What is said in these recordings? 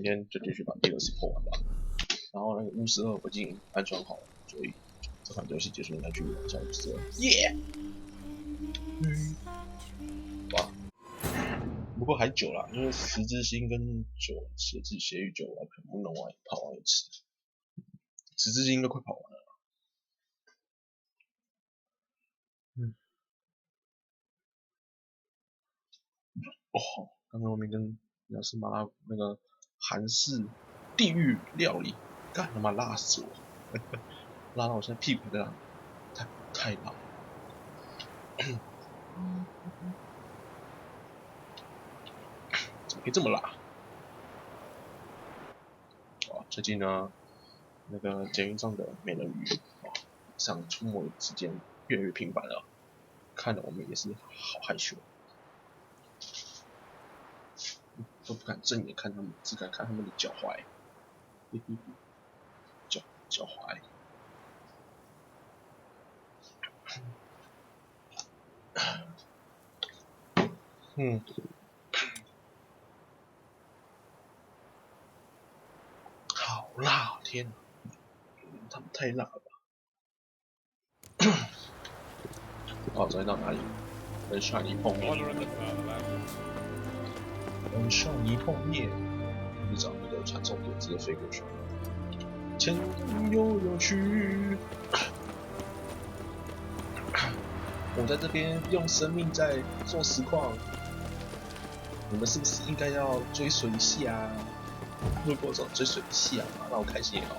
今天就继续把DLC破完吧。然后那个巫师2我已经安装好了，所以这款游戏结束应该去玩一下巫师2。耶！哇！不过还久啦，因为10之星跟9血与9我可能不能跑完一次，10之星应该快跑完了。哦，刚刚外面跟要是麻辣那个韩式地狱料理，干他妈辣死我！辣到我现在屁股都辣，太辣。怎么可以这么辣？哇，最近呢，那个捷运上的美人鱼上出没的时间越来越频繁了，看得我们也是好害羞，都不敢正眼看他们，只敢看他们的脚踝，脚踝。好辣！天哪，他们太辣了吧！哦，找到哪里？跟上一碰面。跟上一碰面，你找那个传送点直接飞过去。前有去。我在这边用生命在做实况，你们是不是应该要追随一下？如果说追随一下嘛，让我开心也好。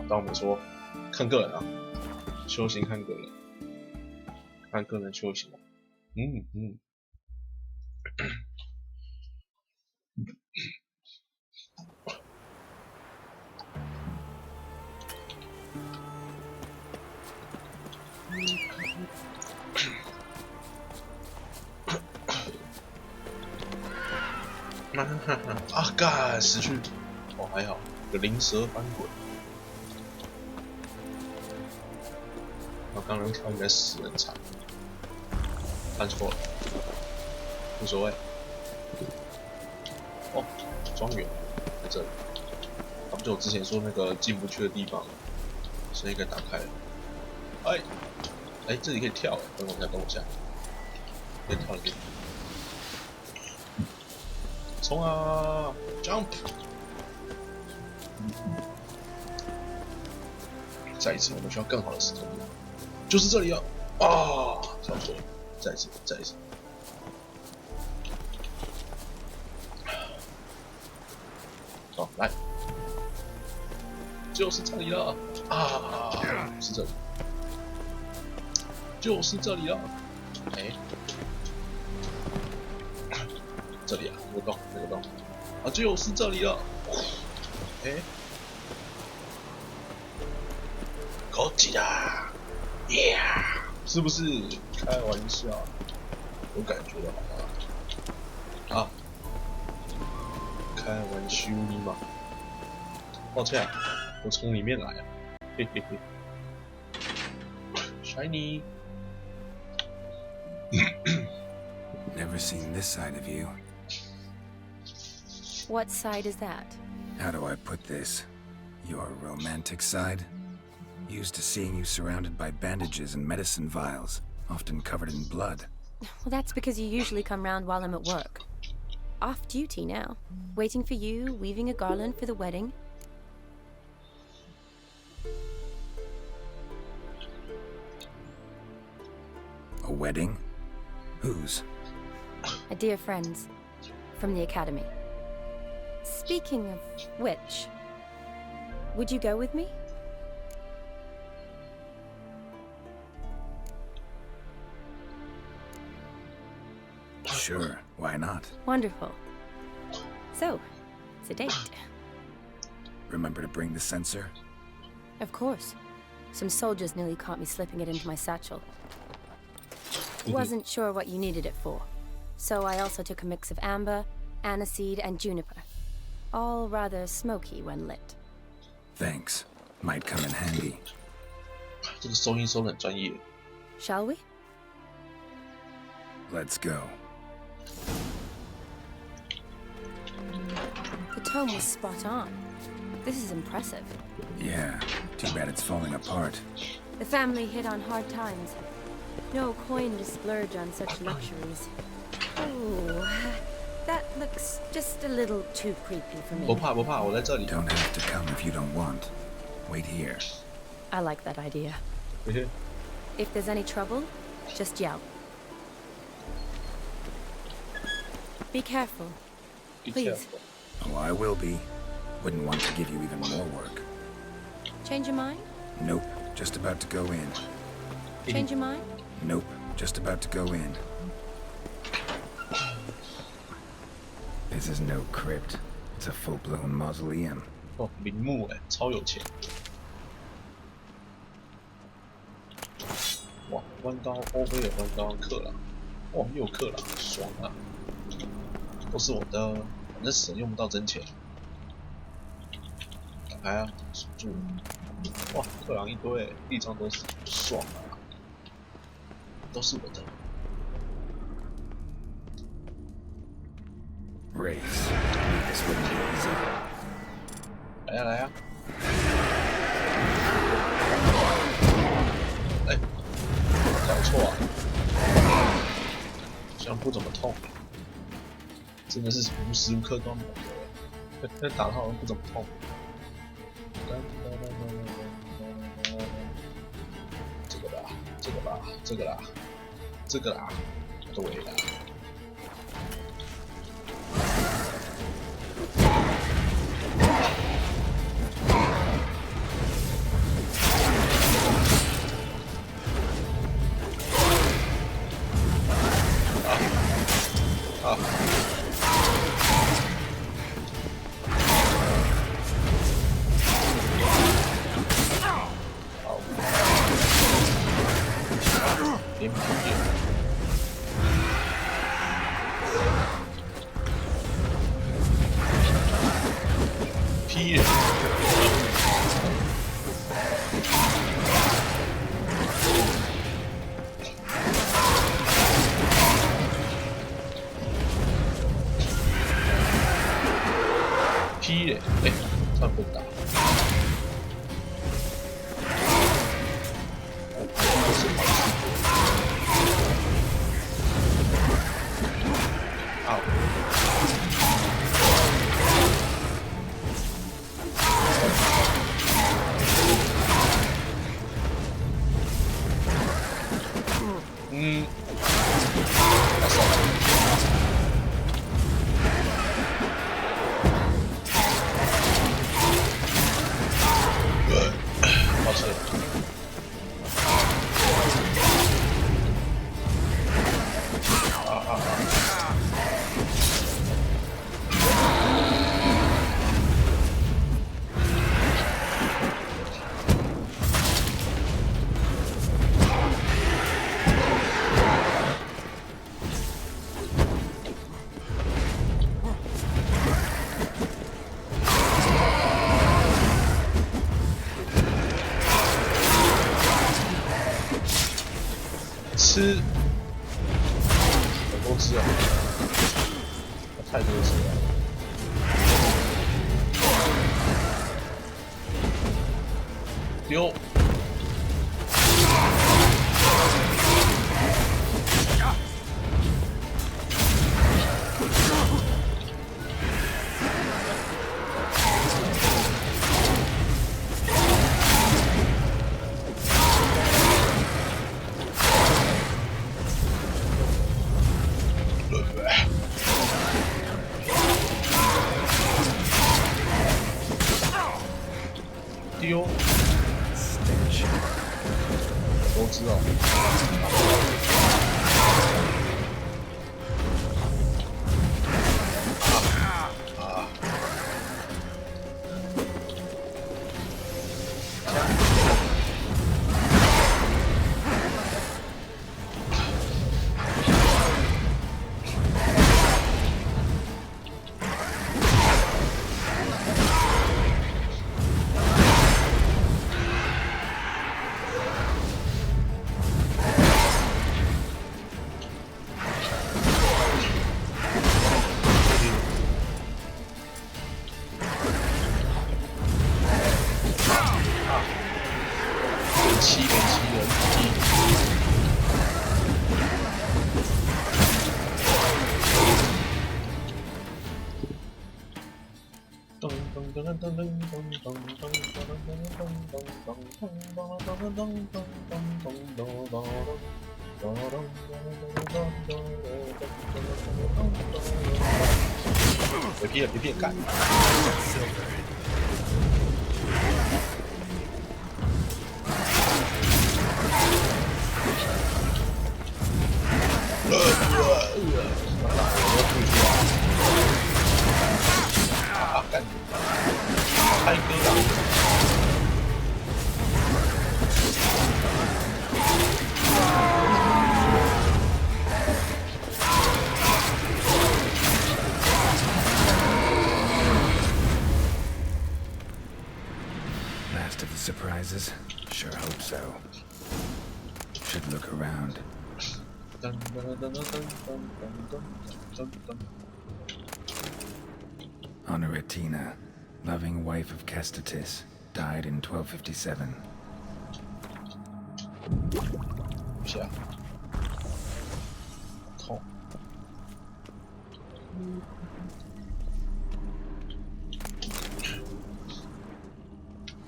但我们说看个人啊，修行看个人，看个人修行。啊干，死去！哦还好，有灵蛇翻滚。我刚刚跳应该死很惨，按错了，无所谓。哦，庄园在这里，不就我之前说那个进不去的地方，现在应该打开了。这里可以跳，等我一下，可以跳了，冲啊 ，jump！ 再一次，我们需要更好的时间，就是这里啊！跳错了，再一次。好，来，就是这里了是这里，就是这里了。这里啊，那个洞就是这里了。口气啊，是不是？开玩笑，有感觉的好吗？开玩笑你嘛。抱歉，我从里面来啊，嘿嘿嘿。Shiny。 Never seen this side of you. What side is that? How do I put this? Your romantic side? Used to seeing you surrounded by bandages and medicine vials, often covered in blood. Well, that's because you usually come round while I'm at work. Off duty now. Waiting for you, weaving a garland for the wedding. A wedding? Whose? A dear friend's. From the academy. Speaking of which, would you go with me? Sure, why not? Wonderful. So, it's a date. Remember to bring the sensor? Of course. Some soldiers nearly caught me slipping it into my satchel. Wasn't sure what you needed it for, so I also took a mix of amber, aniseed, and juniper. All rather smoky when lit. Thanks. Might come in handy. 这个收音收得很专业。 Shall we? Let's go. The tone was spot on. This is impressive. Yeah, too bad it's falling apart. The family hit on hard times. No coin to splurge on such luxuries. Oh, that looks just a little too creepy for me. 不怕不怕，我在这里。 Don't have to come if you don't want. Wait here. I like that idea. 嘿嘿， If there's any trouble, just yell. Be careful. be Please. careful. Oh, I will be. Wouldn't want to give you even more work. Change your mind? Nope, just about to go in. Change your mind? Nope, just about to go in. This is no crypt. It's a full-blown mausoleum. 哦，陵墓哎，超有钱。哇，弯刀欧菲尔弯刀克朗，哇，又有克朗，爽啊！都是我的，反正死人用不到真钱。打开啊，锁住。哇，克朗一堆，地上都是，爽啊！都是我的。 Race. Knew this wouldn't be easy. 来呀来呀！哎，搞错啊！好像不怎么痛，真的是无时无刻都猛的，但打他好像不怎么痛。这个吧，这个吧，这个啦，这个啦，对啦。 批人，批人，哎，突然被打。都是跑气。啊！ 嗯，好爽！好吃。啊！吃，很多只啊，太多只了。丢。丢，都知道。啊！别骗干！干！开哥啊！ Last of the surprises? Sure hope so. Should look around. Honoratina, loving wife of Kestatis, died in 1257. 下，痛。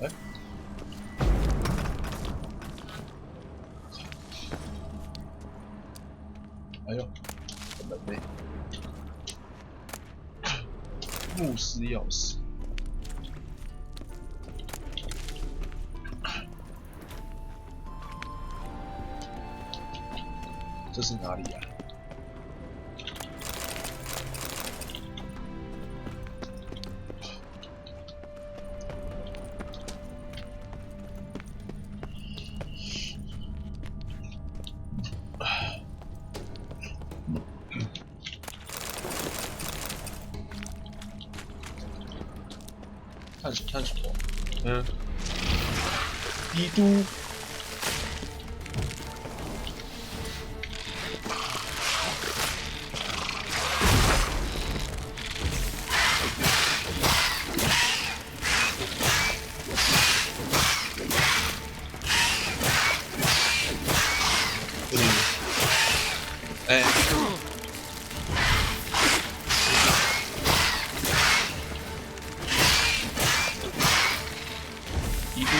哎，哎呦，门内，牧师钥匙。 这是哪里呀、探索，帝都。 哎，帝都，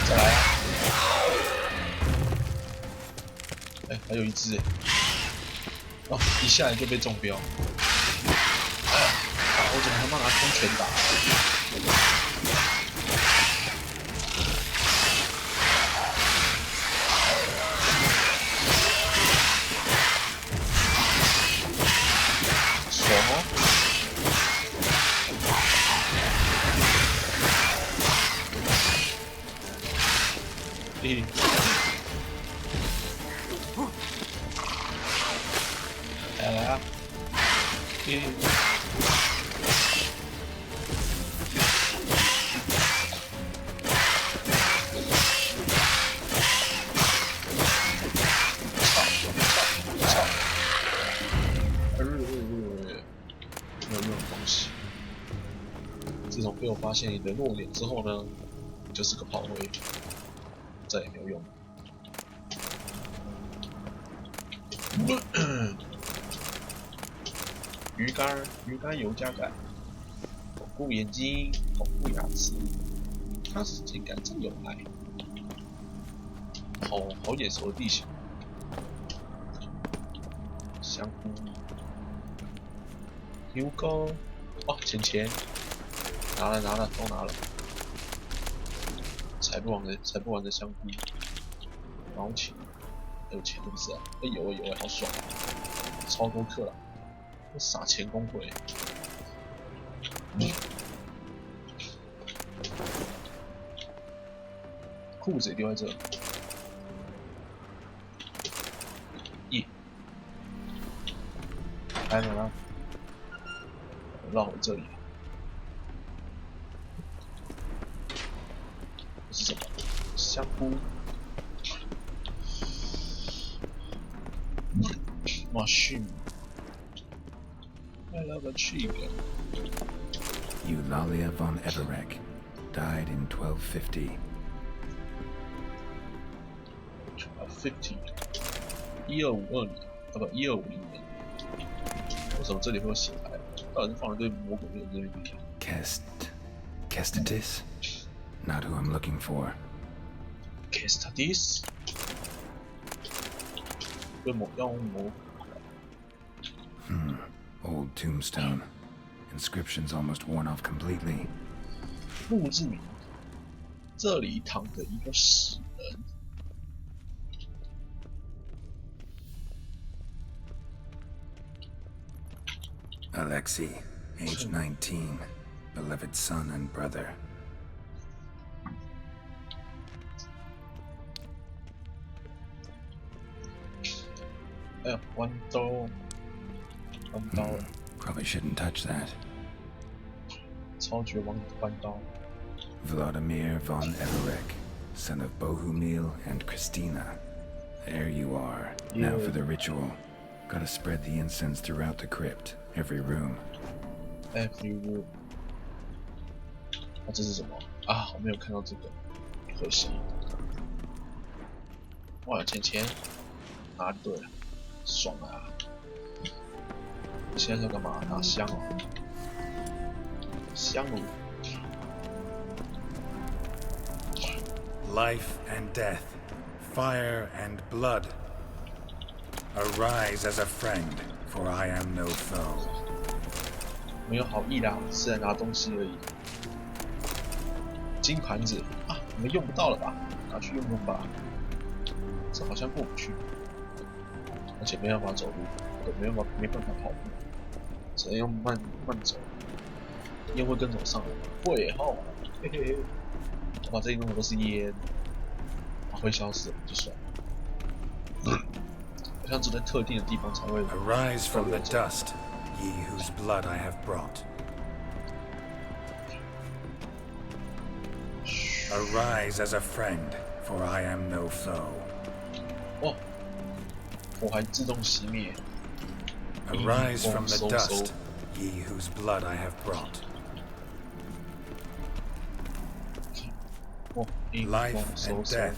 再来啊！哎，还有一只哎，哦，一下来就被中标。我怎么他妈拿空拳打？爽哦！嘿，来啊！嘿。 自从被我发现你的弱点之后呢，你就是个炮灰，再也没有用。鱼竿油加钙，巩固眼睛，巩固牙齿，它是情感真有爱。好眼熟的地形，香菇，牛膏，哦，钱。 拿了，都拿了，采不完的香菇，毛钱，还有钱是不是啊？哎有好爽，超多克了，撒钱公会，裤子也丢在这，耶，来，绕回这里。 是什么？香菇 ，mushroom。I love a chicken. Eulalia von Everek died in 1250. 50. 1252年，不，1250年。为什么这里会有血牌？到底是放了对魔鬼的这边Kestitis? Not who I'm looking for. Kestitis? 要用魔。Old tombstone. Inscriptions almost worn off completely. 墓志铭，这里躺着一个死人。Alexei, age 19, beloved son and brother. 哎呀，弯刀。 Probably shouldn't touch that. 超绝望弯刀。 Vladimir von Everek, son of Bohumil and Christina. There you are. Now for the ritual. Gotta spread the incense throughout the crypt, every room. Every room. 这是什么啊？我没有看到这个，可惜。哇，钱拿对了，爽啊！ 现在在干嘛？拿香哦，香炉。Life and death, fire and blood. Arise as a friend, for I am no foe. 没有好意啦，是来拿东西而已。金盘子啊，你们用不到了吧？拿去用吧。这好像过不去，而且没办法走路，没办法跑步。 只能用慢走，烟会跟着我上来吗？会哈，嘿嘿嘿，我把这里弄的都是烟，会消失就算了。好像只在特定的地方才会。Arise from the dust, ye whose blood I have brought. Arise as a friend, for I am no foe. 哦，火还自动熄灭。 Arise from the dust, ye whose blood I have brought. Life and death,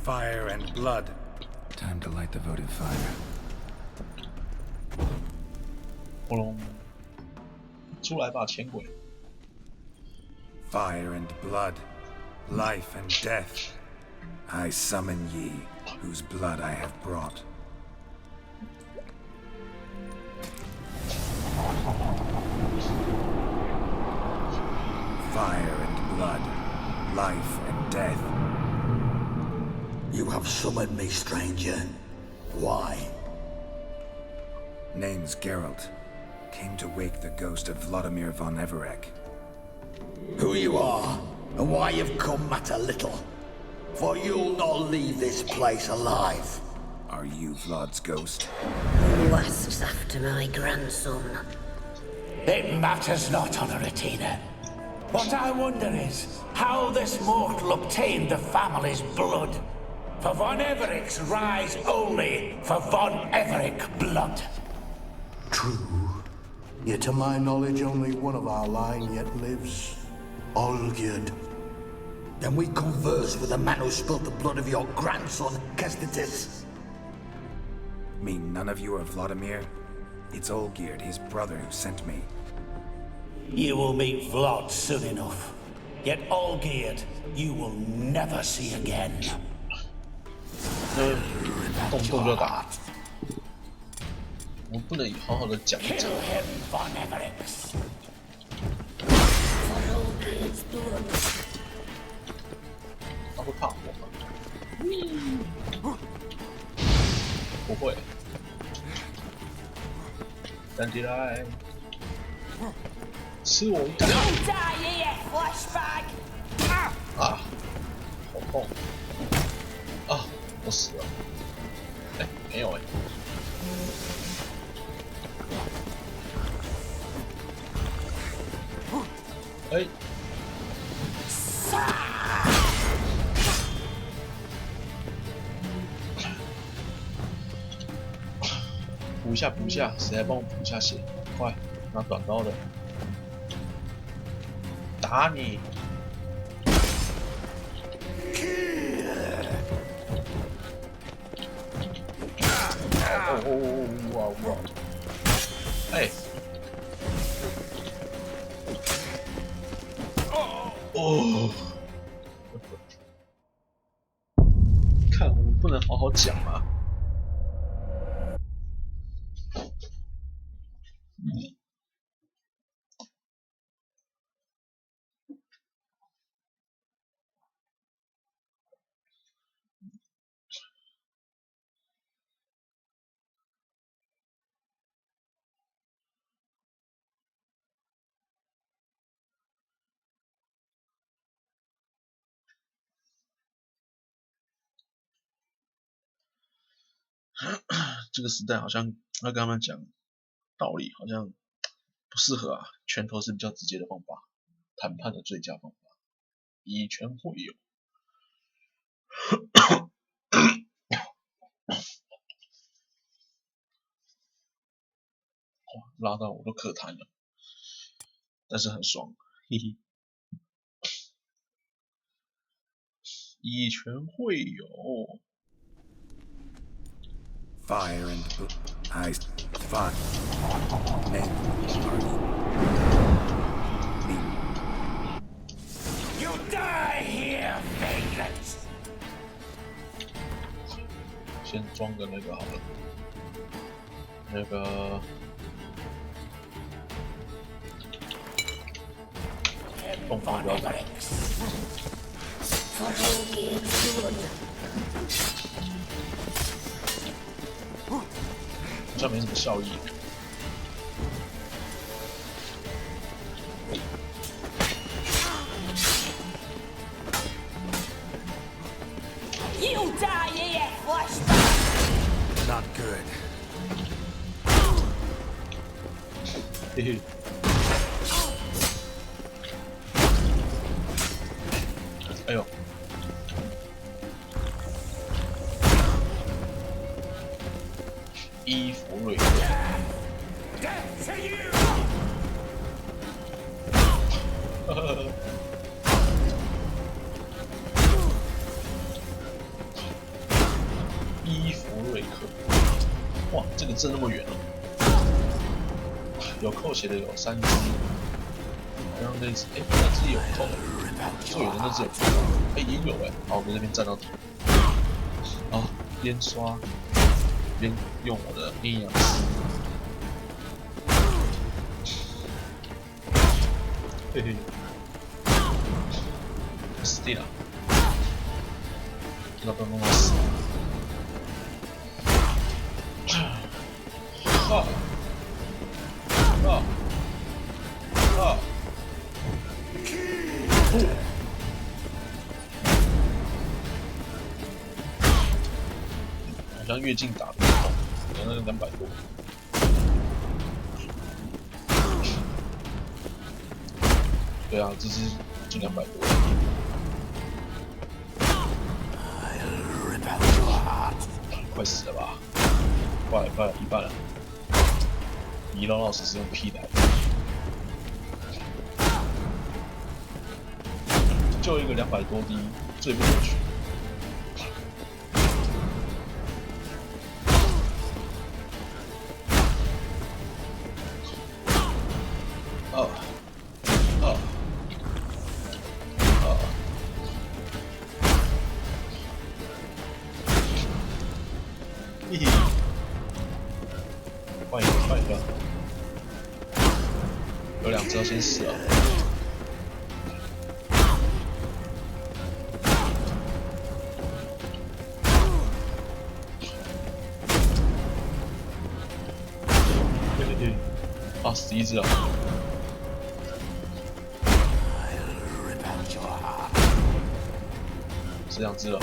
fire and blood. Time to light the votive fire. 轰隆！出来吧，钱鬼！ Fire and blood, life and death. I summon ye, whose blood I have brought. Fire and blood, life and death. You have summoned me, stranger. Why? Name's Geralt. Came to wake the ghost of Vladimir von Everek. Who you are, and why you've come matter little. For you'll not leave this place alive. Are you Vlad's ghost? Who asks after my grandson? It matters not, Honoratina. What I wonder is how this mortal obtained the family's blood. For von Everek's rise only for von Everek blood. True. Yet to my knowledge, only one of our line yet lives. Olgierd. Then we converse with the man who spilled the blood of your grandson, Kestitis. Mean none of you are Vladimir? It's Olgierd, his brother, who sent me. You will meet Vlad soon enough. Yet Olgierd, you will never see again. 动不动就打，我们不能好好的讲一 Kill 讲。 him, von Evereks. 他会怕我吗？不会。站起来，吃我一个！啊，好痛！啊，我死了。哎，没有哎。哎。补一下，补一下，谁来帮我补一下血？快，拿短刀的，打你！哇！哎！哦！看我们不能好好讲吗？这个时代好像要跟他们讲道理，好像不适合啊。拳头是比较直接的方法，谈判的最佳方法，以拳会友。哇，拉到我都咳痰了，但是很爽，嘿嘿。以拳会友。Fire and ice. Fire. Men You die here, vagrants! 先装个那个好了，那个动画标准。好像没什么效益。You die here, flashback! Not good. 嘿嘿。哎呦！伊弗瑞克。伊弗瑞克，哇，这个字那么远哦！有扣血的有3只，好像那只，那只有扣，最远的那只有扣，也有好，我们这边站到底，啊，边刷边用我的阴阳师，嘿嘿，死定了，这个被弄到死了。好像越近打的越痛，那个200多。对啊，这是近200多。快死了吧！快了，一半了。你老老实实用屁来，就一个200多滴，最不可取。嘿嘿，换一个，有2只要先死了。嘿，啊，死1只了。死2只了。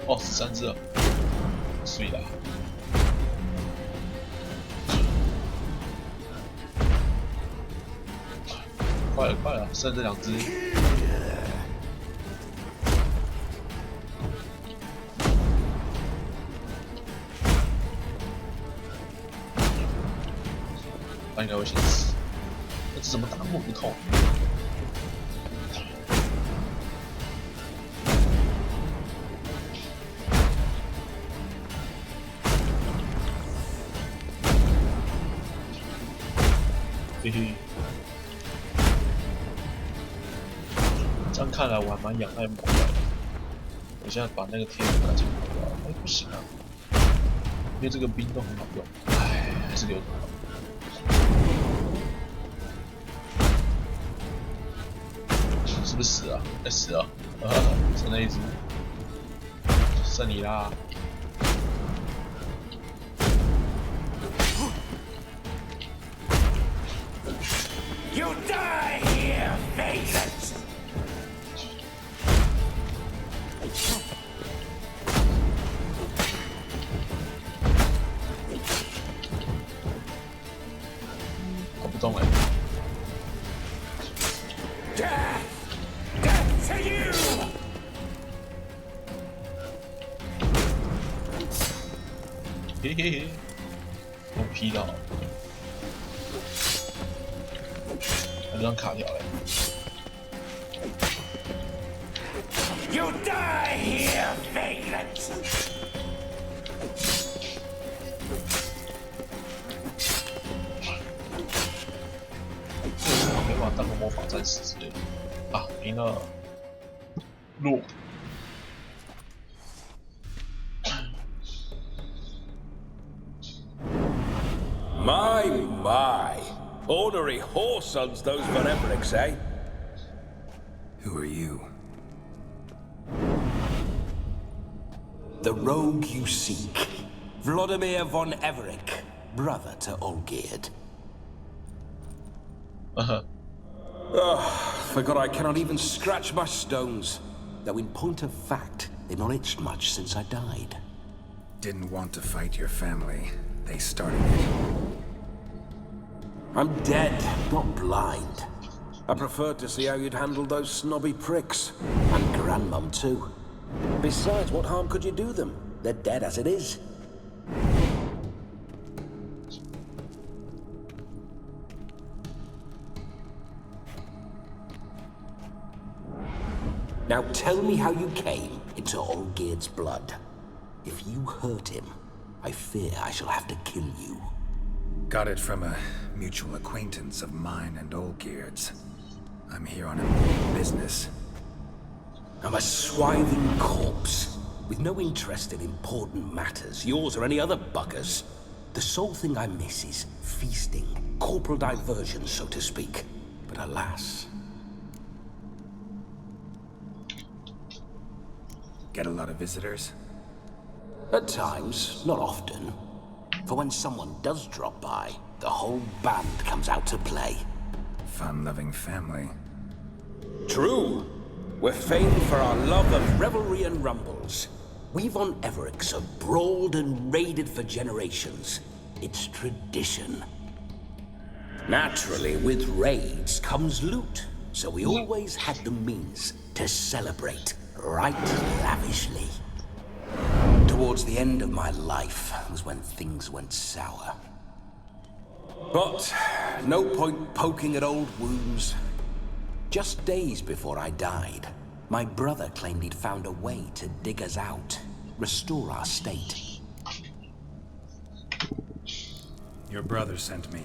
哦，死3只了，碎啦！快了，剩这2只。他应该会先死，那这怎么打摸不透？嘿嘿。这样看来我还蛮仰赖魔药的。我现在把那个贴图改成魔药，哎，不行啊，因为这个兵都很好用，哎，还是留着好。是不是死啊？哎，死了，剩那一只，剩你啦。You die here, vagrant! 搞不动哎。Death to you! 嘿嘿嘿，我劈到。这张卡条嘞。You die here, vagrant! 为什么没办法当个魔法战士之类的？啊，赢了，弱。My. Ornery whoresons, those Vereverics, eh? Who are you? The rogue you seek. Vladimir von Everick, brother to Olgierd. Forgot I cannot even scratch my stones. Though in point of fact, they've not itched much since I died. Didn't want to fight your family. They started it. I'm dead, not blind. I preferred to see how you'd handle those snobby pricks. And Grandmum too. Besides, what harm could you do them? They're dead as it is. Now tell me how you came into Olgierd's blood. If you hurt him, I fear I shall have to kill you. Got it from a mutual acquaintance of mine and Olgierd's. I'm here on a business. I'm a swithing corpse, with no interest in important matters, yours or any other buggers. The sole thing I miss is feasting, corporal diversion, so to speak. But alas... Get a lot of visitors? At times, not often. For when someone does drop by, the whole band comes out to play. Fun-loving family. True. We're famed for our love of Revelry and rumbles. We von Evericks have brawled and raided for generations. It's tradition. Naturally, with raids comes loot, so we always had the means to celebrate right lavishly. Towards the end of my life was when things went sour. But no point poking at old wounds. Just days before I died, my brother claimed he'd found a way to dig us out, restore our state. Your brother sent me.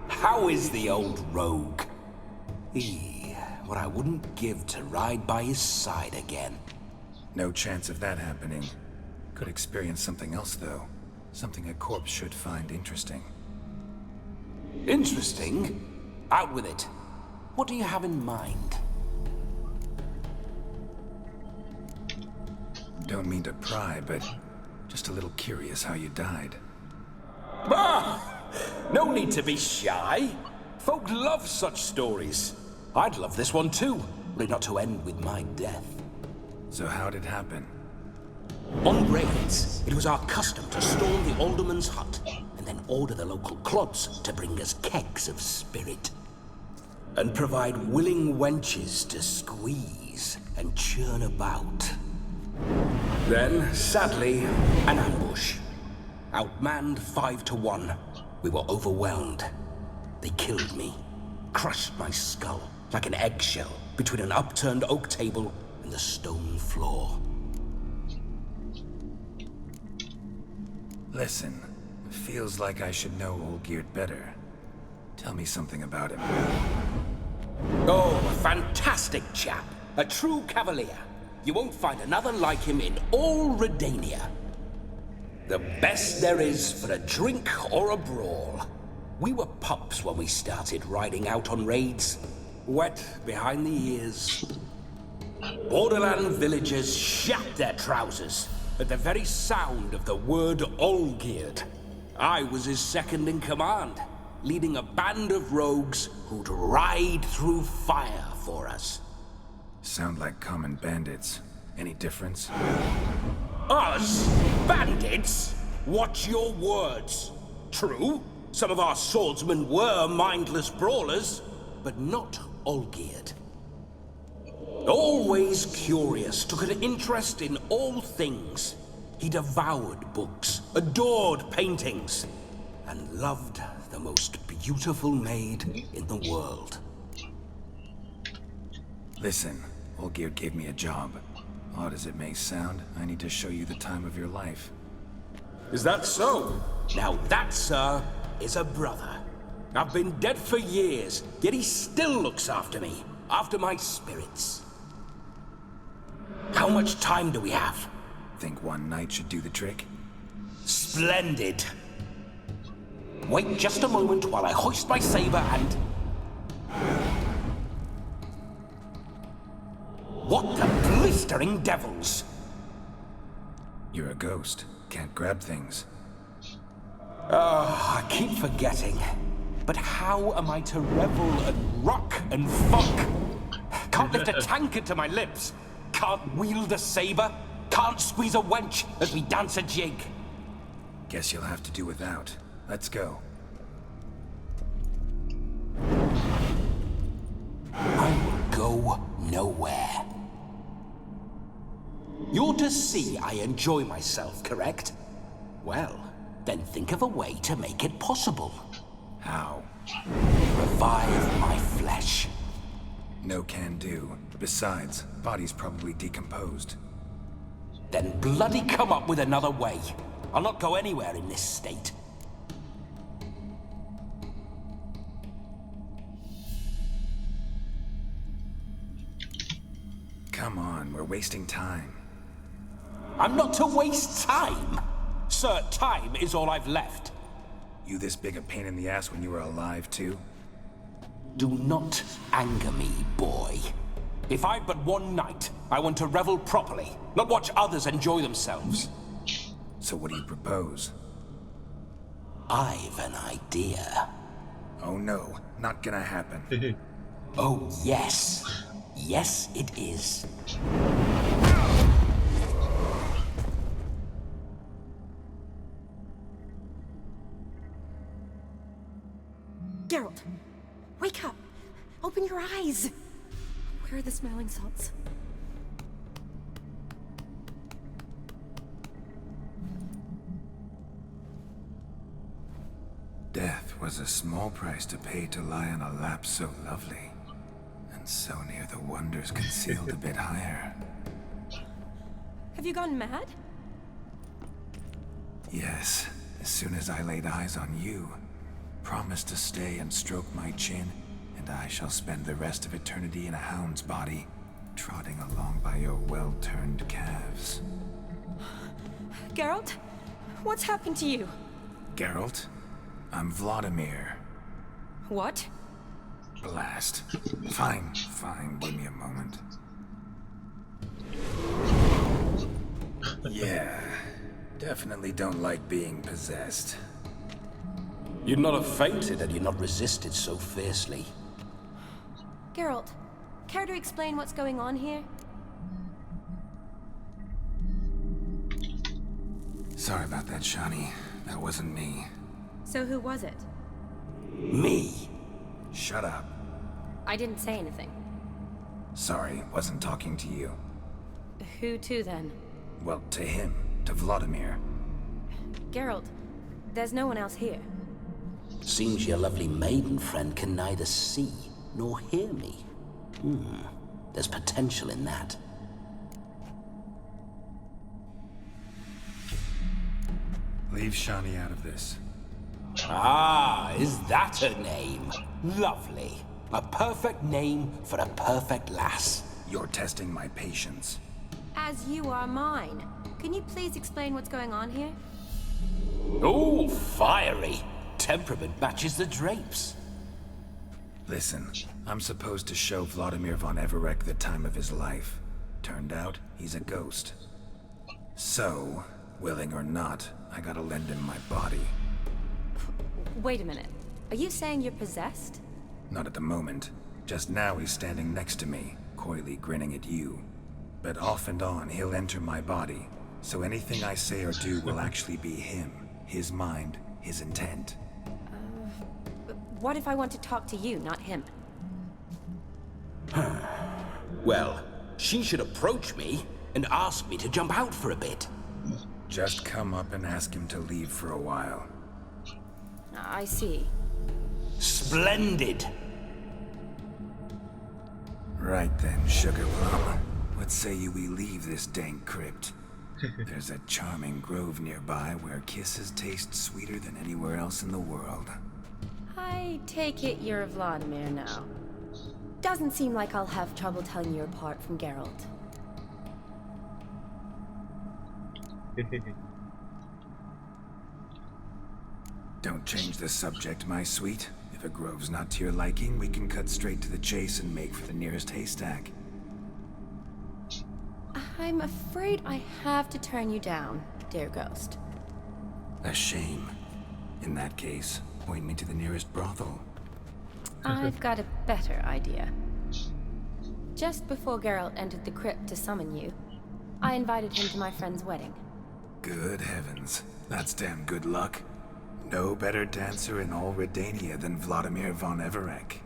How is the old rogue? What I wouldn't give to ride by his side again. No chance of that happening. Could experience something else, though. Something a corpse should find interesting. Interesting? Out with it. What do you have in mind? Don't mean to pry, but just a little curious how you died. No need to be shy. Folk love such stories. I'd love this one too, were it not to end with my death. So how'd it happen? On raids, it was our custom to storm the alderman's hut and then order the local clods to bring us kegs of spirit. And provide willing wenches to squeeze and churn about. Then, sadly, An ambush. Outmanned 5 to 1. We were overwhelmed. They killed me. Crushed my skull like an eggshell between an upturned oak table and the stone floor. Listen, feels like I should know Olgierd better. Tell me something about him. Oh, a fantastic chap. A true cavalier. You won't find another like him in all Redania. The best there is for a drink or a brawl. We were pups when we started riding out on raids. Wet behind the ears. Borderland villagers shat their trousers at the very sound of the word Olgierd. I was his second in command, leading a band of rogues who'd ride through fire for us. Sound like common bandits. Any difference? Us? Bandits? Watch your words. True, some of our swordsmen were mindless brawlers, but not Olgierd. Always curious, took an interest in all things. He devoured books, adored paintings, and loved the most beautiful maid in the world. Listen, Olgierd gave me a job. Odd as it may sound, I need to show you the time of your life. Is that so? Now that, sir, is a brother. I've been dead for years, yet he still looks after me, after my spirits. How much time do we have? Think one night should do the trick? Splendid. Wait just a moment while I hoist my saber and... What the blistering devils? You're a ghost. Can't grab things. I keep forgetting. But how am I to revel and rock and funk? Can't lift a tankard to my lips. Can't wield a saber. Can't squeeze a wench as we dance a jig. Guess you'll have to do without. Let's go. I will go nowhere. You're to see I enjoy myself, correct? Well, then think of a way to make it possible. How? Revive my flesh. No can do. Besides, body's probably decomposed. Then bloody come up with another way. I'll not go anywhere in this state. Come on, we're wasting time. I'm not to waste time. Sir, time is all I've left. You this big a pain in the ass when you were alive, too? Do not anger me, boy. If I've but one night, I want to revel properly, not watch others enjoy themselves. So what do you propose? I've an idea. Oh no, not gonna happen. Oh, yes. Yes, it is. Geralt, wake up! Open your eyes! Where are the smelling salts? Death was a small price to pay to lie on a lap so lovely, and so near the wonders concealed a bit higher. Have you gone mad? Yes, as soon as I laid eyes on you, promise to stay and stroke my chin, and I shall spend the rest of eternity in a hound's body, trotting along by your well-turned calves. Geralt? What's happened to you? Geralt, I'm Vladimir. What? Blast. Fine, give me a moment. Yeah, definitely don't like being possessed. You'd not have fainted had you not resisted so fiercely. Geralt, care to explain what's going on here? Sorry about that, Shani. That wasn't me. So who was it? Me? Shut up. I didn't say anything. Sorry, wasn't talking to you. Who to then? Well, to him. To Vladimir. Geralt, there's no one else here. Seems your lovely maiden friend can neither see nor hear me. There's potential in that. Leave Shani out of this. Ah, is that a name? Lovely. A perfect name for a perfect lass. You're testing my patience. As you are mine. Can you please explain what's going on here? Oh, fiery. Temperament matches the drapes. Listen, I'm supposed to show Vladimir von Everec the time of his life. Turned out, he's a ghost. So, willing or not, I gotta lend him my body. Wait a minute. Are you saying you're possessed? Not at the moment. Just now he's standing next to me, coyly grinning at you. But off and on, he'll enter my body. So anything I say or do will actually be him. His mind, his intent. What if I want to talk to you, not him? Well, she should approach me and ask me to jump out for a bit. Just come up and ask him to leave for a while. I see. Splendid. Right then, Sugar Plum. What say you we leave this dank crypt? There's a charming grove nearby where kisses taste sweeter than anywhere else in the world. I take it you're Vladimir now. Doesn't seem like I'll have trouble telling you apart from Geralt. Don't change the subject, my sweet. If a grove's not to your liking, we can cut straight to the chase and make for the nearest haystack. I'm afraid I have to turn you down, dear ghost. A shame. In that case, point me to the nearest brothel. I've got a better idea. Just before Geralt entered the crypt to summon you, I invited him to my friend's wedding. Good heavens. That's damn good luck. No better dancer in all Redania than Vladimir von Everec.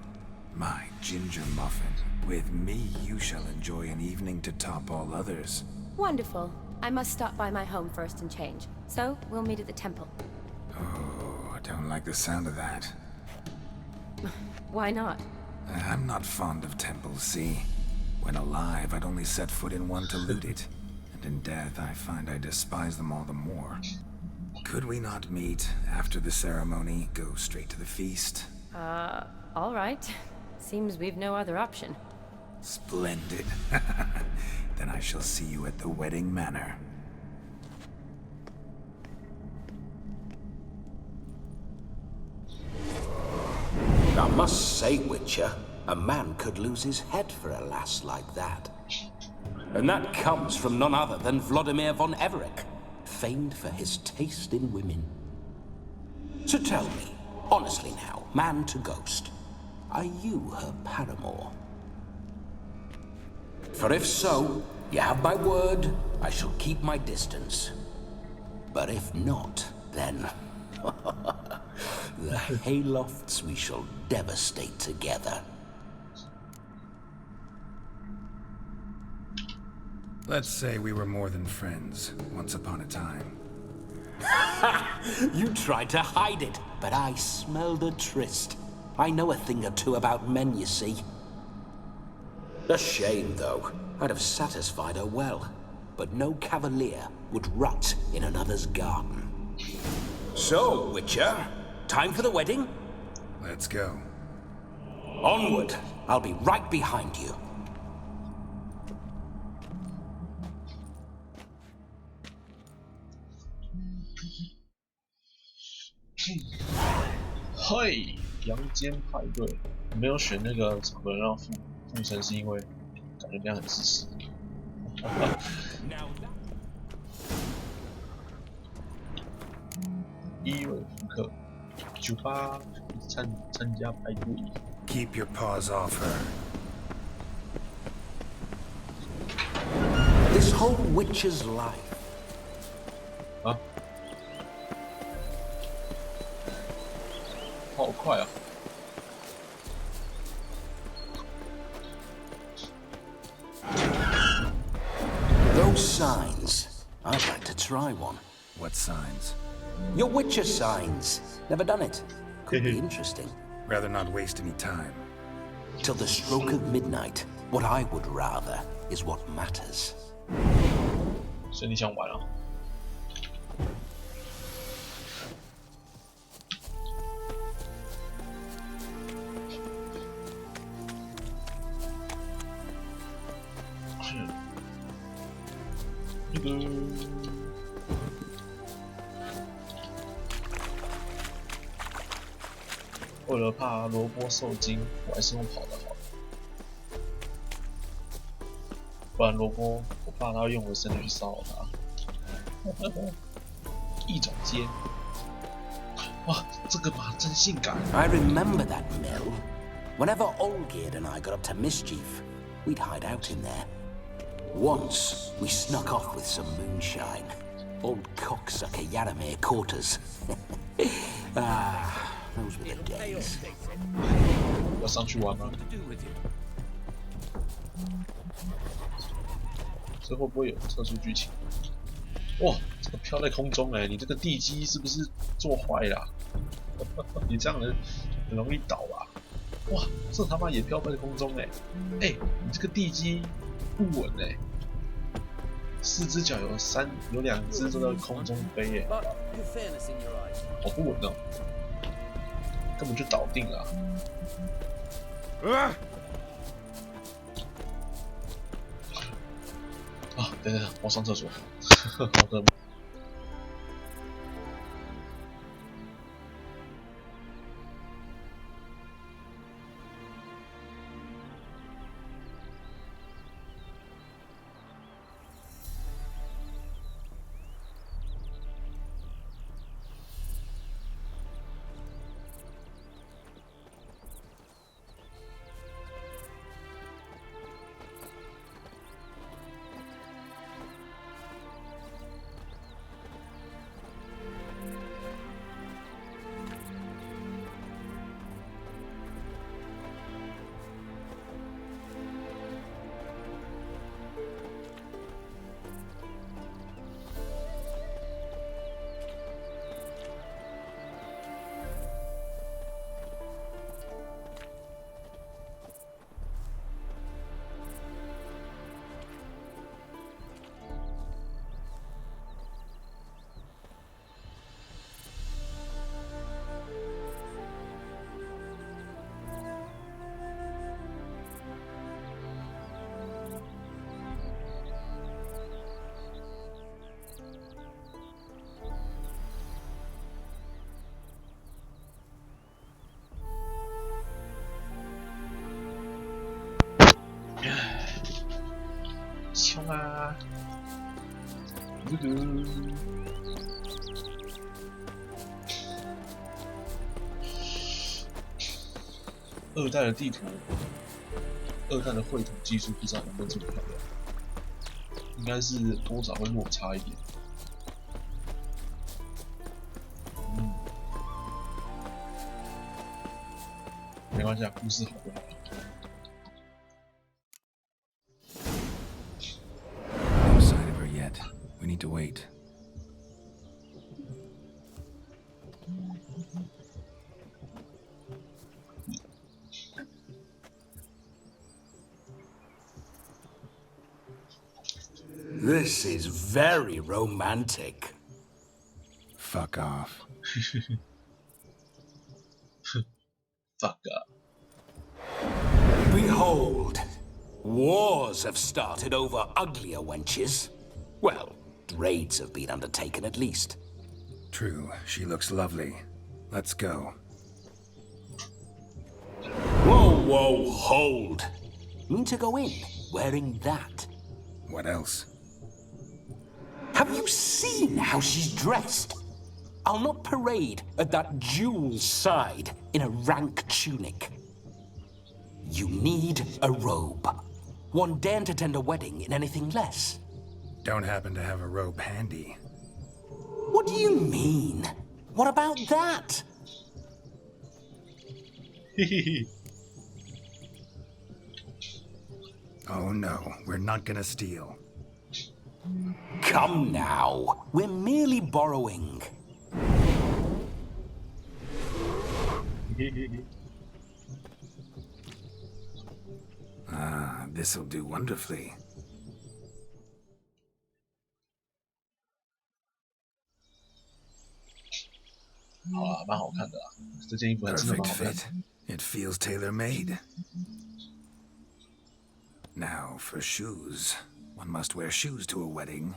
My ginger muffin. With me, you shall enjoy an evening to top all others. Wonderful. I must stop by my home first and change. So, we'll meet at the temple. Oh, I don't like the sound of that. Why not? I'm not fond of temples, see? When alive, I'd only set foot in one to loot it. And in death, I find I despise them all the more. Could we not meet after the ceremony, go straight to the feast? All right. Seems we've no other option. Splendid. Then I shall see you at the wedding manor. I must say, Witcher, a man could lose his head for a lass like that. And that comes from none other than Vladimir von Everec, famed for his taste in women. So tell me, honestly now, man to ghost, are you her paramour? For if so, you have my word, I shall keep my distance. But if not, then... the haylofts we shall devastate together. Let's say we were more than friends, once upon a time. You tried to hide it, but I smelled a tryst. I know a thing or two about men, you see. A shame, though. I'd have satisfied her well. But no cavalier would rot in another's garden. So, Witcher, time for the wedding? Let's go. Onward. I'll be right behind you.嘿，阳间派对，没有选那个场本让附身，是因为感觉那样很自私。1位复刻，酒吧参加派对。Keep your paws off her. This whole witch's life. 啊？好快啊！ Those signs. I'd like to try one. What signs? Your Witcher signs. Never done it. Could be interesting. Rather not waste any time. Till the stroke of midnight, what I would rather is what matters. 所以你想玩啊？为了怕萝卜受惊，我还是用跑的好了，不然萝卜我怕他用我的身体去骚扰他。一种尖，哇，这个马真性感。I remember that mill. Whenever Olgerd and I got up to mischief, we'd hide out in there. Once, we snuck off with some moonshine. Old cocksucker Yaramir caught us. Those were the days. 要上去玩吗？这会不会有特殊剧情？哇，这个飘在空中哎，你这个地基是不是做坏了？你这样很容易倒啊！哇，这他妈也飘在空中哎！哎，你这个地基不稳哎，4只脚有2只都在空中飞哎，好不稳哦，根本就倒定了啊！等等，我上厕所。好的。冲啊！嘟嘟。2代的地图，2代的绘图技术不知道能不能这么漂亮，应该是多少会落差一点。没关系啊，故事好就好。No sign of her yet. We need to wait. This is very romantic. Fuck off. Fuck up. Behold, wars have started over uglier wenches. Well, raids have been undertaken at least. True, she looks lovely. Let's go. Whoa, whoa, hold. Mean to go in wearing that? What else? Have you seen how she's dressed? I'll not parade at that jewel's side in a rank tunic. You need a robe. One daren't attend a wedding in anything less. Don't happen to have a robe handy. What do you mean? What about that? Oh no, we're not gonna steal. Come now, we're merely borrowing. Ah, this'll do wonderfully. 好啊，蛮好看的啊，这件衣服还真的蛮 Perfect 好看的。 fit. It feels tailor-made. Now for shoes. One must wear shoes to a wedding.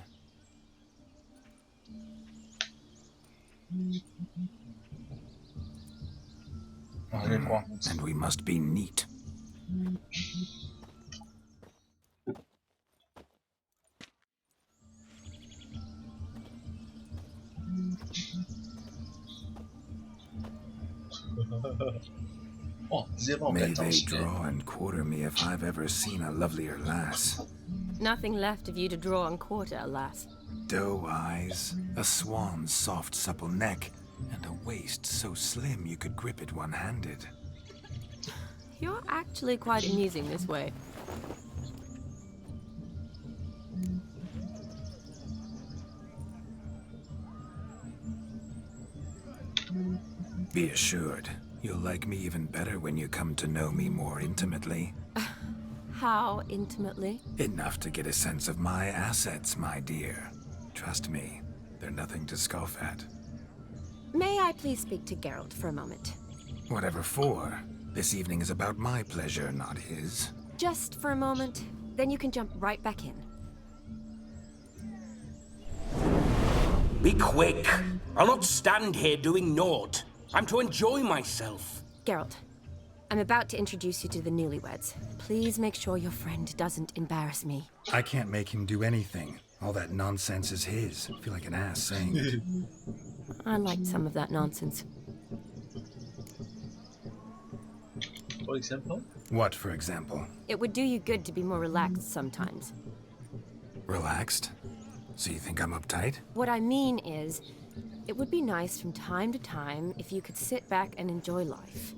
And we must be neat. May they draw and quarter me if I've ever seen a lovelier lass. Nothing left of you to draw and quarter, alas. Doe eyes, a swan's soft supple neck, and a waist so slim you could grip it one-handed. You're actually quite amusing this way. Be assured, you'll like me even better when you come to know me more intimately. How intimately? Enough to get a sense of my assets, my dear. Trust me, they're nothing to scoff at. May I please speak to Geralt for a moment? Whatever for. This evening is about my pleasure, not his. Just for a moment, then you can jump right back in. Be quick. I'll not stand here doing naught. I'm to enjoy myself. Geralt, I'm about to introduce you to the newlyweds. Please make sure your friend doesn't embarrass me. I can't make him do anything. All that nonsense is his. I feel like an ass saying it. I liked some of that nonsense. For example? What, for example? It would do you good to be more relaxed sometimes. Relaxed? So you think I'm uptight? What I mean is, it would be nice from time to time if you could sit back and enjoy life,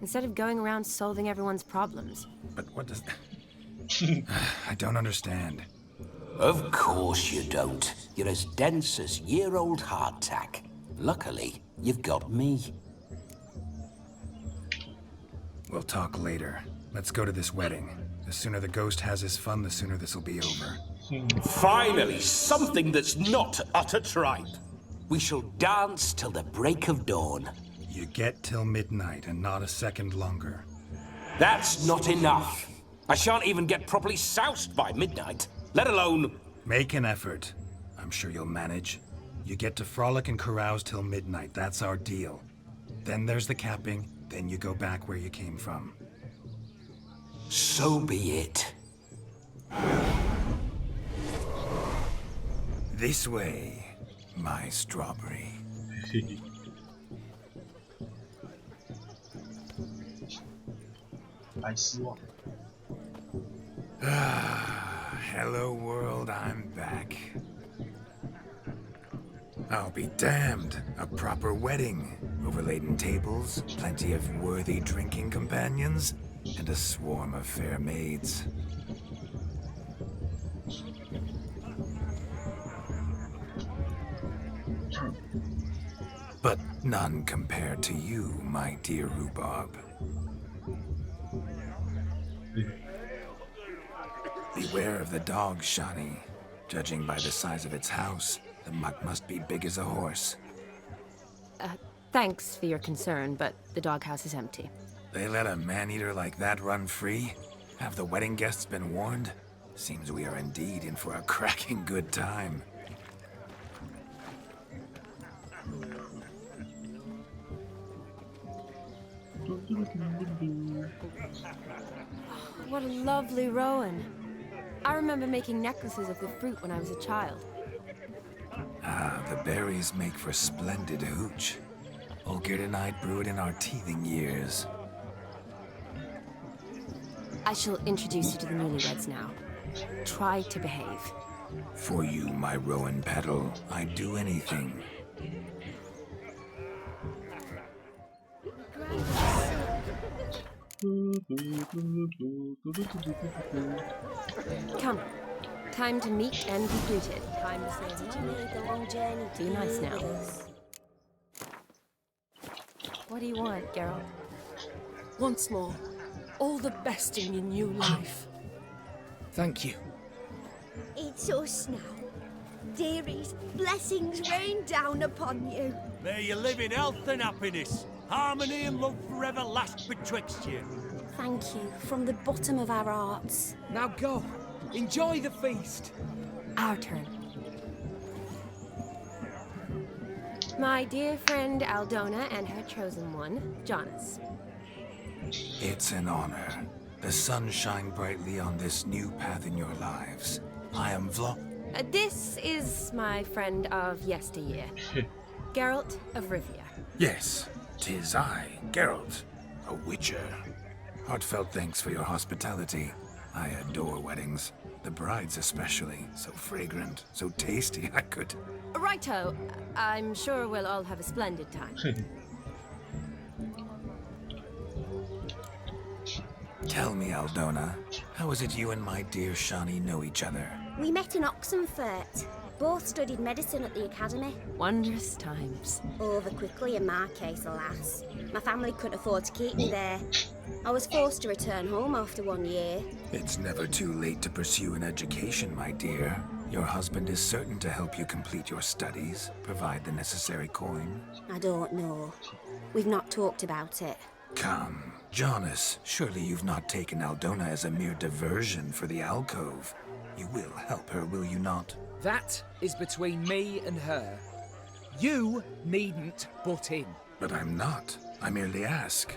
instead of going around solving everyone's problems. But what does... I don't understand. Of course you don't. You're as dense as year-old hardtack. Luckily, you've got me. We'll talk later. Let's go to this wedding. The sooner the ghost has his fun, the sooner this'll be over. Finally, something that's not utter tripe. We shall dance till the break of dawn. You get till midnight and not a second longer. That's not enough. I shan't even get properly soused by midnight, let alone... Make an effort. I'm sure you'll manage. You get to frolic and carouse till midnight. That's our deal. Then there's the capping. Then you go back where you came from. So be it. This way, my strawberry. Hello world, I'm back. I'll be damned. A proper wedding. Overladen tables, plenty of worthy drinking companions, and a swarm of fair maids. But none compared to you, my dear rhubarb. Beware of the dog, Shani. Judging by the size of its house, the mutt must be big as a horse. Thanks for your concern, but the doghouse is empty. They let a man-eater like that run free? Have the wedding guests been warned? Seems we are indeed in for a cracking good time. What a lovely rowan. I remember making necklaces of the fruit when I was a child. Ah, the berries make for splendid hooch. Olgerd and I brewed in our teething years. I shall introduce you to the newlyweds now. Try to behave. For you, my rowan petal, I'd do anything. Come. Time to meet and be greeted. Time to say Did you make the long journey? Be nice now. What do you want, Geralt? Once more, all the best in your new life. Thank you. It's us now. Dearies, blessings rain down upon you. May you live in health and happiness. Harmony and love forever last betwixt you. Thank you from the bottom of our hearts. Now go. Enjoy the feast. Our turn. My dear friend Aldona and her chosen one, Jonas. It's an honor. The sun shine brightly on this new path in your lives. I am This is my friend of yesteryear, Geralt of Rivia. Yes, 'tis I, Geralt, a witcher. Heartfelt thanks for your hospitality. I adore weddings. The brides especially. So fragrant, so tasty, I could... Righto. I'm sure we'll all have a splendid time. Tell me, Aldona, how is it you and my dear Shani know each other? We met in Oxenfurt. Both studied medicine at the academy. Wondrous times. Over quickly in my case, alas. My family couldn't afford to keep me there. I was forced to return home after 1 year. It's never too late to pursue an education, my dear. Your husband is certain to help you complete your studies, provide the necessary coin. I don't know. We've not talked about it. Come, Jonas, surely you've not taken Aldona as a mere diversion for the alcove. You will help her, will you not? That is between me and her. You needn't butt in. But I'm not. I merely ask.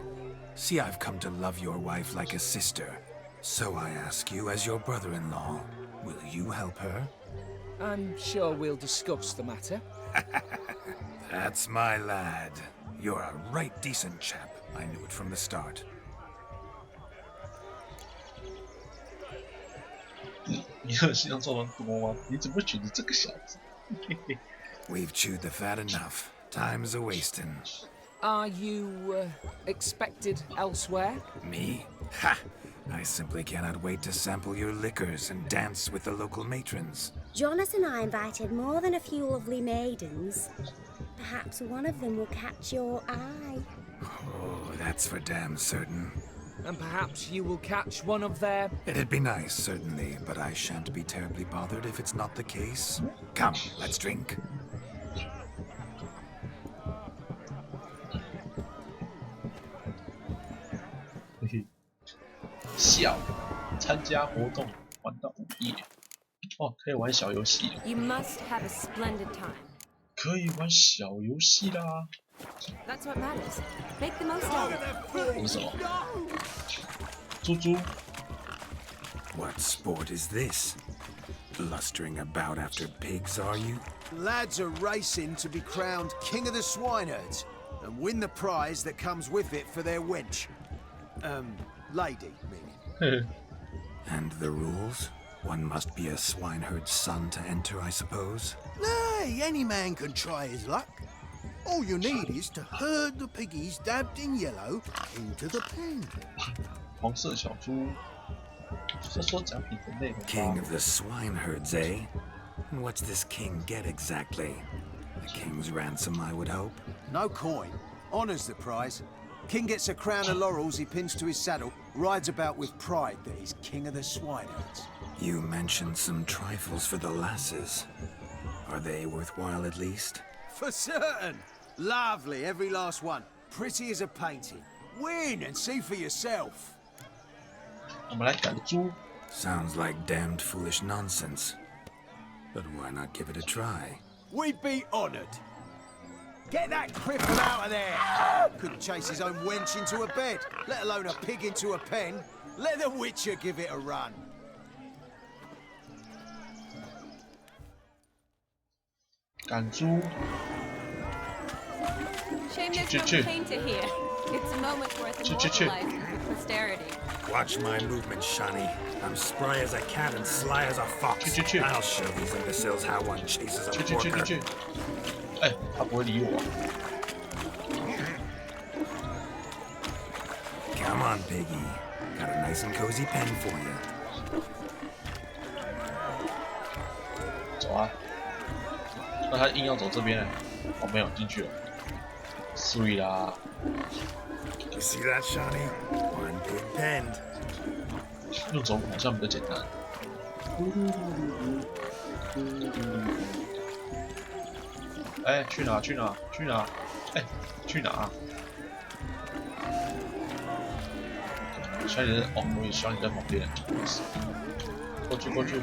See, I've come to love your wife like a sister. So I ask you as your brother-in-law, will you help her? I'm sure we'll discuss the matter. That's my lad. You're a right decent chap. I knew it from the start. We've chewed the fat enough. Time's a-wasting. Are you expected elsewhere? Me? Ha! I simply cannot wait to sample your liquors and dance with the local matrons. Jonas and I invited more than a few lovely maidens. Perhaps one of them will catch your eye. Oh, that's for damn certain. And perhaps you will catch one of their... It'd be nice, certainly, but I shan't be terribly bothered if it's not the case. Come, let's drink. 笑，参加活动玩到午夜。哦，可以玩小游戏。You must have a splendid time. 可以玩小游戏啦。That's what matters. Make the most of it. 这是什么？猪猪。What sport is this? Blustering about after pigs, are you? Lads are racing to be crowned King of the Swineherds and win the prize that comes with it for their wench. Lady, meaning. And the rules? One must be a swineherd's son to enter, I suppose? Nay, any man can try his luck. All you need is to herd the piggies dabbed in yellow into the pen. 黄色小猪。说奖品的内容。King of the swineherds, eh? And what's this king get exactly? A king's ransom, I would hope. No coin. Honours the prize. King gets a crown of laurels he pins to his saddle, rides about with pride that he's king of the swineherds. You mentioned some trifles for the lasses. Are they worthwhile at least? For certain. Lovely, every last one. Pretty as a painting. Win and see for yourself. 我们来赶猪。Sounds like damned foolish nonsense. But why not give it a try? We'd be honoured. Get that cripple out of there! Couldn't chase his own wench into a bed, let alone a pig into a pen. Let the Witcher give it a run. 赶猪。 Shame there's no painter here. It's a moment worth immortalizing for posterity. Watch my movement, Shani. I'm spry as a cat and sly as a fox. I'll show these imbeciles how one chases a porker. 哎，他不会理我。Come on, piggy. Got a nice and cozy pen for you. 走啊！那他硬要走这边，哦，没有进去了。Sweet 啦。You see that, Shani? One big pen. 用走好像比较简单。哎，去哪？去哪？去哪？哎，去哪？小李在哦，我也小李在旁边。过去，过去，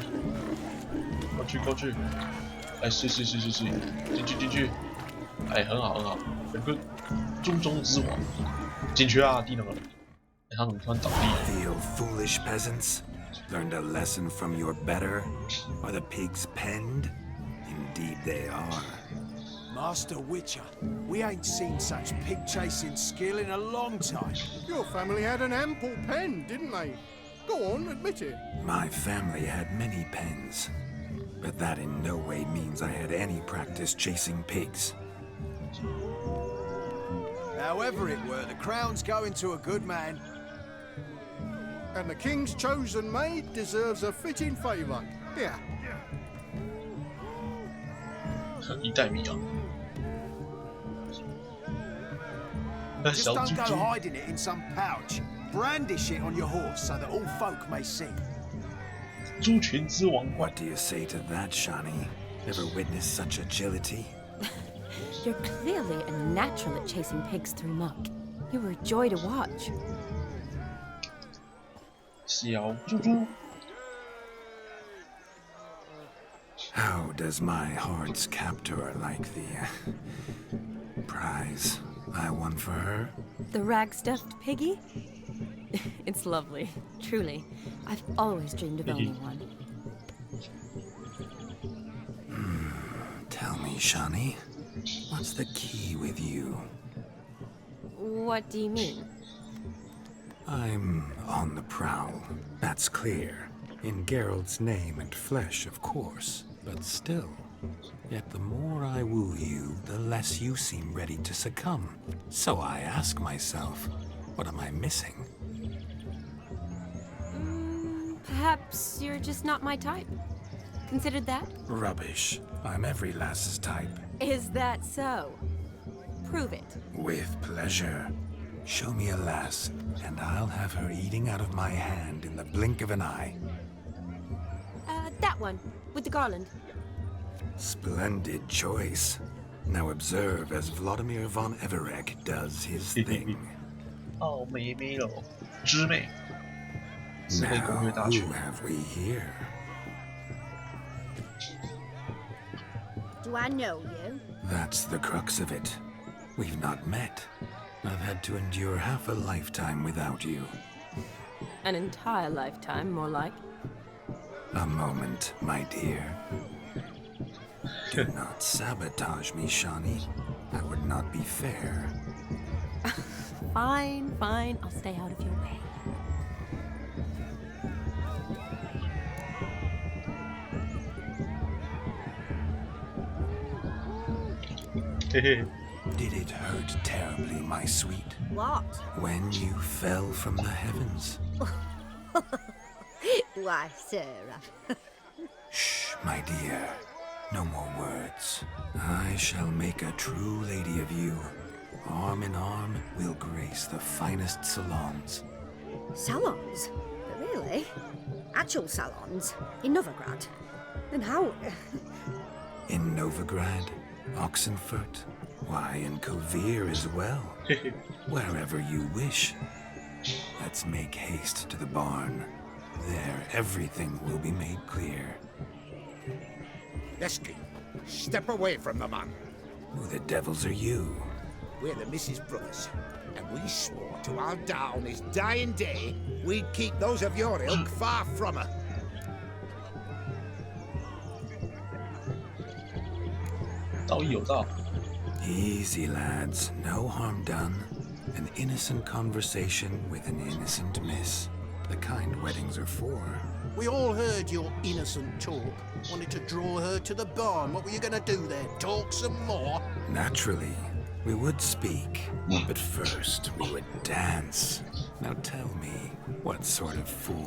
过去，过去。哎，是，进去，进去。哎，很好很好，有个中中之王，进去啊，低能儿！哎，他怎么突然倒地了 Feel foolish peasants? Learned a lesson from your better? Are the pigs penned? Indeed they are. Master Witcher, we ain't seen such pig-chasing skill in a long time. Your family had an ample pen, didn't they? Go on, admit it. My family had many pens, but that in no way means I had any practice chasing pigs. However it were, the crown's going to a good man. And the king's chosen maid deserves a fitting favour. Here. 一袋米啊！那 Just 小 don't 猪 go 猪， hiding it in some pouch. Brandish it on your horse so that all folk may see. 猪群之王冠 What do you say to that, Shani? Ever witnessed such agility? You're clearly a natural at chasing pigs through muck. You were a joy to watch. 小猪猪。 How does my heart's captor like the prize I won for her? The rag-stuffed piggy? It's lovely, truly. I've always dreamed of owning one. Tell me, Shani, what's the key with you? What do you mean? I'm on the prowl, that's clear. In Geralt's name and flesh, of course. But still, yet the more I woo you, the less you seem ready to succumb. So I ask myself, what am I missing? Perhaps you're just not my type. Considered that? Rubbish. I'm every lass's type. Is that so? Prove it. With pleasure. Show me a lass, and I'll have her eating out of my hand in the blink of an eye. That one, with the garland. Splendid choice. Now observe as Vladimir von Everek does his thing. 哦，妹妹喽，知妹，姊妹 Now, 攻略大 who 全。 have we here? Do I know you? That's the crux of it. We've not met. I've had to endure half a lifetime without you. An entire lifetime, more like. A moment, my dear. Do not sabotage me, Shani. That would not be fair. Fine, fine. I'll stay out of your way. Did it hurt terribly, my sweet? What? When you fell from the heavens? Why, Sarah. Shh, my dear. No more words. I shall make a true lady of you. Arm in arm, we'll grace the finest salons. Salons? Really? Actual salons? In Novigrad? Then how? In Novigrad, Oxenfurt, why, in Kovir as well. Wherever you wish. Let's make haste to the barn. There, everything will be made clear. Lesky, step away from the man. Who the devils are you? We're the Mrs. Brothers, and we swore to our da on his dying day we'd keep those of your ilk far from her. 道义有道。 Easy, lads. No harm done. An innocent conversation with an innocent miss. The kind weddings are for. We all heard your innocent talk. Wanted to draw her to the barn. What were you gonna do there? Talk some more? Naturally, we would speak. But first, we would dance. Now tell me, what sort of fool